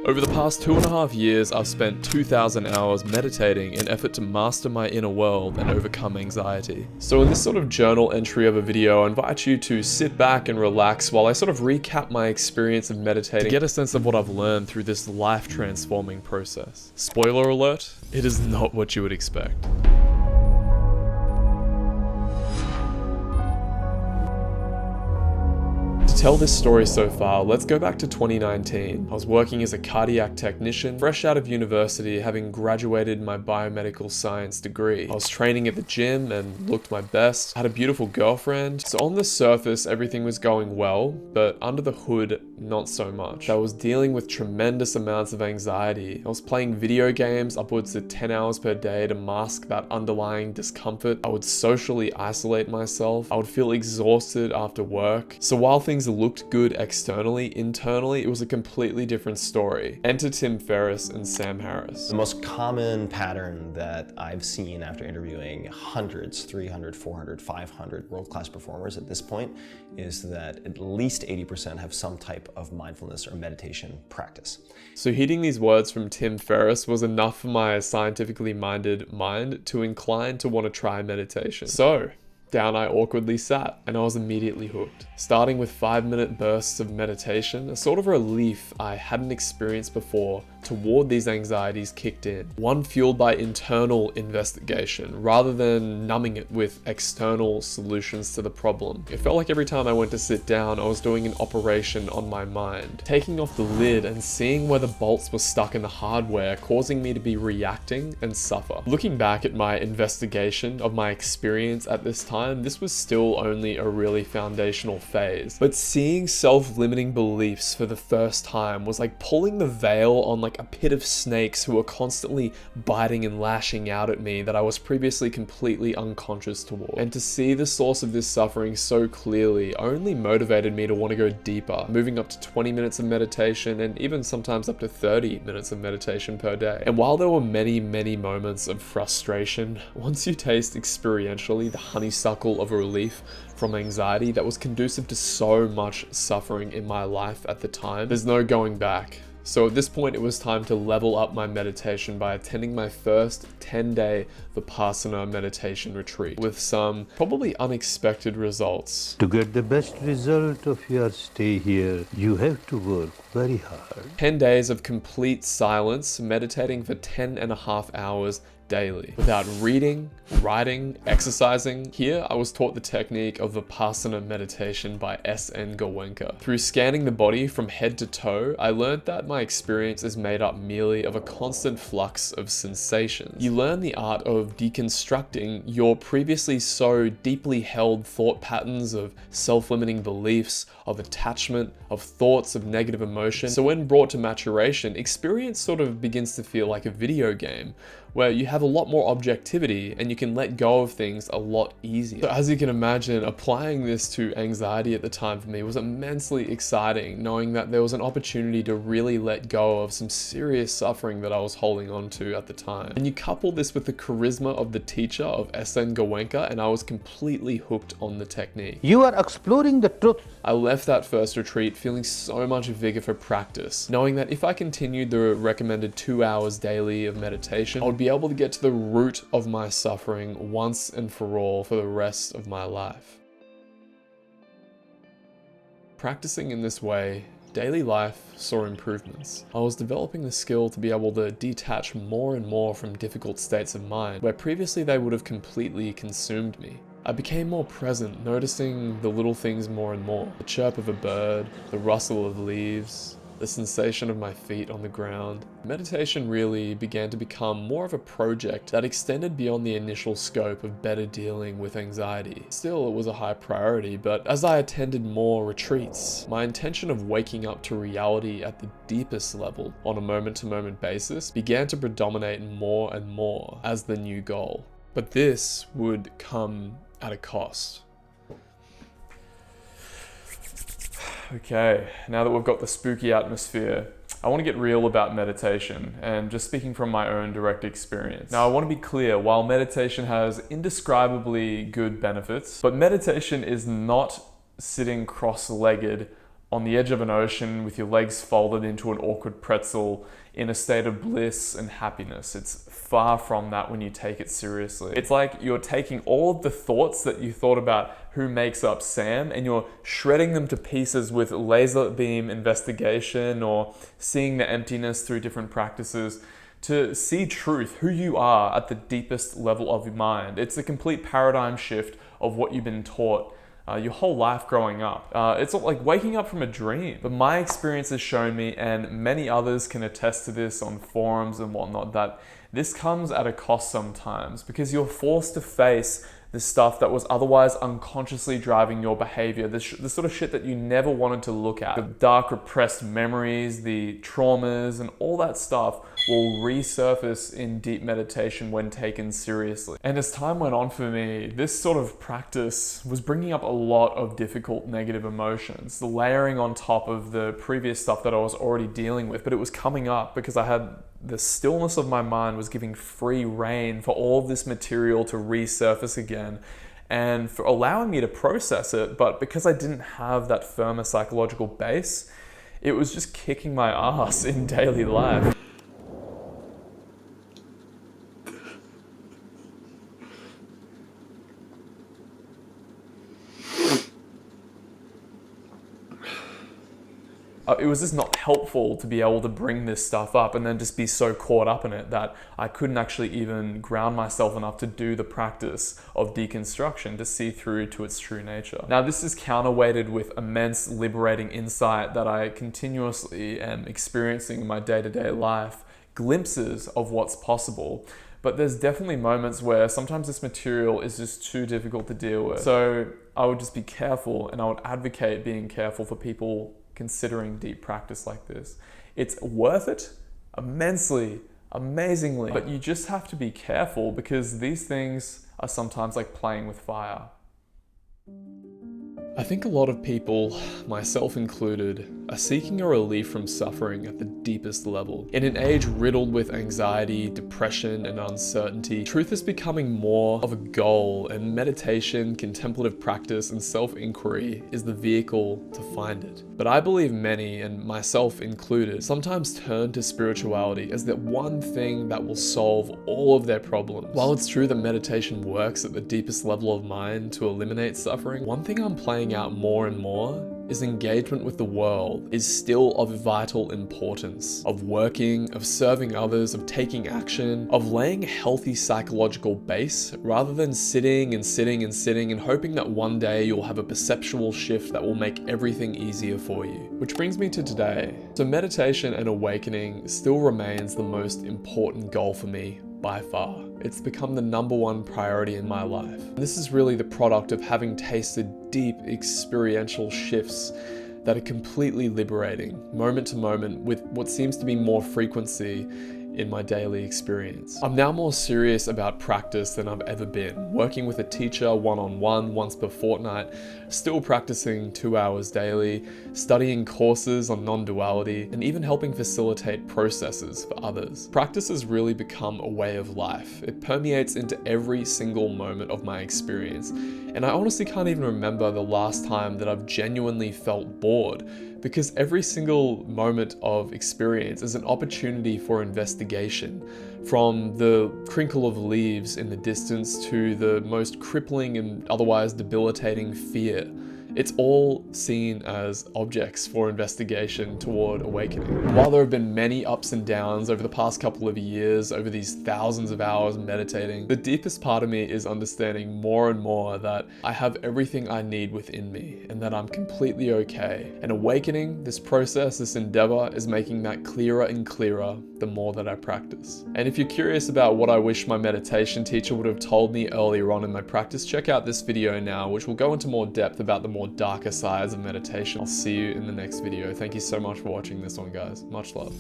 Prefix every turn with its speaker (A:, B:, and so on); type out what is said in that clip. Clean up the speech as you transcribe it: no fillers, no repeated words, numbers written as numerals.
A: Over the past 2.5 years, I've spent 2,000 hours meditating in effort to master my inner world and overcome anxiety. So in this sort of journal entry of a video, I invite you to sit back and relax while I sort of recap my experience of meditating to get a sense of what I've learned through this life-transforming process. Spoiler alert, it is not what you would expect. To tell this story so far, let's go back to 2019. I was working as a cardiac technician, fresh out of university, having graduated my biomedical science degree. I was training at the gym and looked my best, had a beautiful girlfriend. So on the surface, everything was going well, but under the hood, not so much. I was dealing with tremendous amounts of anxiety. I was playing video games upwards of 10 hours per day to mask that underlying discomfort. I would socially isolate myself. I would feel exhausted after work. So while things looked good externally, internally, it was a completely different story. Enter Tim Ferriss and Sam Harris.
B: The most common pattern that I've seen after interviewing hundreds, 300, 400, 500 world-class performers at this point is that at least 80% have some type of mindfulness or meditation practice.
A: So hearing these words from Tim Ferriss was enough for my scientifically minded mind to incline to want to try meditation. So down I awkwardly sat, and I was immediately hooked. Starting with 5-minute bursts of meditation, a sort of relief I hadn't experienced before toward these anxieties kicked in. One fueled by internal investigation, rather than numbing it with external solutions to the problem. It felt like every time I went to sit down, I was doing an operation on my mind. Taking off the lid and seeing where the bolts were stuck in the hardware, causing me to be reacting and suffer. Looking back at my investigation of my experience at this time, this was still only a really foundational phase. But seeing self-limiting beliefs for the first time was like pulling the veil on like a pit of snakes who were constantly biting and lashing out at me that I was previously completely unconscious toward. And to see the source of this suffering so clearly only motivated me to want to go deeper, moving up to 20 minutes of meditation and even sometimes up to 30 minutes of meditation per day. And while there were many moments of frustration, once you taste experientially the honeysuckle of relief from anxiety that was conducive to so much suffering in my life at the time, there's no going back. So at this point, it was time to level up my meditation by attending my first 10-day Vipassana meditation retreat with some probably unexpected results.
C: To get the best result of your stay here, you have to work very hard.
A: 10 days of complete silence, meditating for 10.5 hours daily, without reading, writing, exercising. Here, I was taught the technique of Vipassana meditation by S.N. Goenka. Through scanning the body from head to toe, I learned that my experience is made up merely of a constant flux of sensations. You learn the art of deconstructing your previously so deeply held thought patterns of self-limiting beliefs, of attachment, of thoughts of negative emotion. So when brought to maturation, experience sort of begins to feel like a video game, where you have a lot more objectivity and you can let go of things a lot easier. So as you can imagine, applying this to anxiety at the time for me was immensely exciting, knowing that there was an opportunity to really let go of some serious suffering that I was holding on to at the time. And you couple this with the charisma of the teacher of S.N. Goenka, and I was completely hooked on the technique.
C: You are exploring the truth.
A: I left that first retreat feeling so much vigor for practice, knowing that if I continued the recommended 2 hours daily of meditation, I would be able to get to the root of my suffering once and for all for the rest of my life. Practicing in this way, daily life saw improvements. I was developing the skill to be able to detach more and more from difficult states of mind, where previously they would have completely consumed me. I became more present, noticing the little things more and more. The chirp of a bird, the rustle of leaves, the sensation of my feet on the ground. Meditation really began to become more of a project that extended beyond the initial scope of better dealing with anxiety. Still, it was a high priority, but as I attended more retreats, my intention of waking up to reality at the deepest level on a moment-to-moment basis began to predominate more and more as the new goal. But this would come at a cost. Okay, now that we've got the spooky atmosphere, I want to get real about meditation and just speaking from my own direct experience. Now, I want to be clear, while meditation has indescribably good benefits, but meditation is not sitting cross-legged on the edge of an ocean with your legs folded into an awkward pretzel in a state of bliss and happiness. It's far from that when you take it seriously. It's like you're taking all of the thoughts that you thought about who makes up Sam and you're shredding them to pieces with laser beam investigation or seeing the emptiness through different practices to see truth, who you are at the deepest level of your mind. It's a complete paradigm shift of what you've been taught your whole life growing up. It's like waking up from a dream. But my experience has shown me, and many others can attest to this on forums and whatnot, that this comes at a cost sometimes because you're forced to face the stuff that was otherwise unconsciously driving your behavior, the sort of shit that you never wanted to look at. The dark repressed memories, the traumas, and all that stuff will resurface in deep meditation when taken seriously. And as time went on for me, this sort of practice was bringing up a lot of difficult negative emotions, the layering on top of the previous stuff that I was already dealing with, but it was coming up because I had the stillness of my mind was giving free rein for all of this material to resurface again and for allowing me to process it. But because I didn't have that firmer psychological base, it was just kicking my ass in daily life. It was just not helpful to be able to bring this stuff up and then just be so caught up in it that I couldn't actually even ground myself enough to do the practice of deconstruction to see through to its true nature. Now, this is counterweighted with immense liberating insight that I continuously am experiencing in my day-to-day life, glimpses of what's possible. But there's definitely moments where sometimes this material is just too difficult to deal with. So I would just be careful, and I would advocate being careful for people considering deep practice like this. It's worth it immensely, amazingly, but you just have to be careful because these things are sometimes like playing with fire. I think a lot of people, myself included, are seeking a relief from suffering at the deepest level. In an age riddled with anxiety, depression, and uncertainty, truth is becoming more of a goal, and meditation, contemplative practice, and self-inquiry is the vehicle to find it. But I believe many, and myself included, sometimes turn to spirituality as the one thing that will solve all of their problems. While it's true that meditation works at the deepest level of mind to eliminate suffering, one thing I'm playing out more and more is engagement with the world is still of vital importance, of working, of serving others, of taking action, of laying a healthy psychological base rather than sitting and hoping that one day you'll have a perceptual shift that will make everything easier for you. Which brings me to today. So meditation and awakening still remains the most important goal for me by far. It's become the #1 priority in my life. And this is really the product of having tasted deep experiential shifts that are completely liberating, moment to moment, with what seems to be more frequency in my daily experience. I'm now more serious about practice than I've ever been, working with a teacher one-on-one once per fortnight, still practicing 2 hours daily, studying courses on non-duality, and even helping facilitate processes for others. Practice has really become a way of life. It permeates into every single moment of my experience, and I honestly can't even remember the last time that I've genuinely felt bored, because every single moment of experience is an opportunity for investigation, from the crinkle of leaves in the distance to the most crippling and otherwise debilitating fear. It's all seen as objects for investigation toward awakening. While there have been many ups and downs over the past couple of years, over these thousands of hours meditating, the deepest part of me is understanding more and more that I have everything I need within me and that I'm completely okay. And awakening, this process, this endeavor, is making that clearer and clearer the more that I practice. And if you're curious about what I wish my meditation teacher would have told me earlier on in my practice, check out this video now, which will go into more depth about the more darker sides of meditation. I'll see you in the next video. Thank you so much for watching this one, guys. Much love.